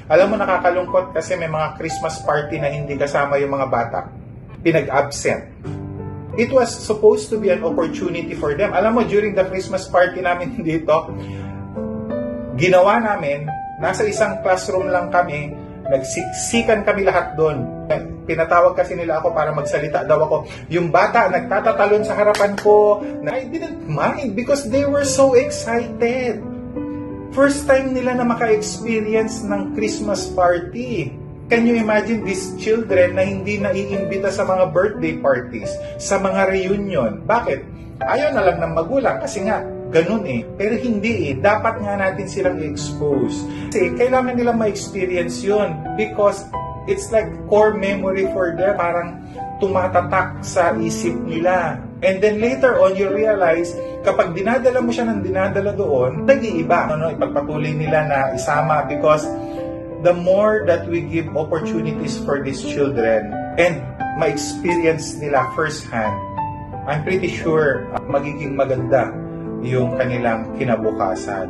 Alam mo, nakakalungkot kasi may mga Christmas party na hindi kasama yung mga bata. Pinag-absent. It was supposed to be an opportunity for them. Alam mo, during the Christmas party namin dito, ginawa namin, nasa isang classroom lang kami, nagsiksikan kami lahat doon. Pinatawag kasi nila ako para magsalita daw ako. Yung bata, nagtatatalon sa harapan ko. I didn't mind because they were so excited. First time nila na maka-experience ng Christmas party. Can you imagine these children na hindi naiimbita sa mga birthday parties, sa mga reunion? Bakit? Ayaw na lang ng magulang kasi nga, ganun eh. Pero hindi eh. Dapat nga natin silang i-expose. Kasi kailangan nilang ma-experience yun because it's like core memory for them. Parang tumatatak sa isip nila. And then later on, you realize, kapag dinadala mo siya ng dinadala doon, nag-iiba. Ipagpatuloy nila na isama because the more that we give opportunities for these children and ma-experience nila firsthand, I'm pretty sure magiging maganda yung kanilang kinabukasan.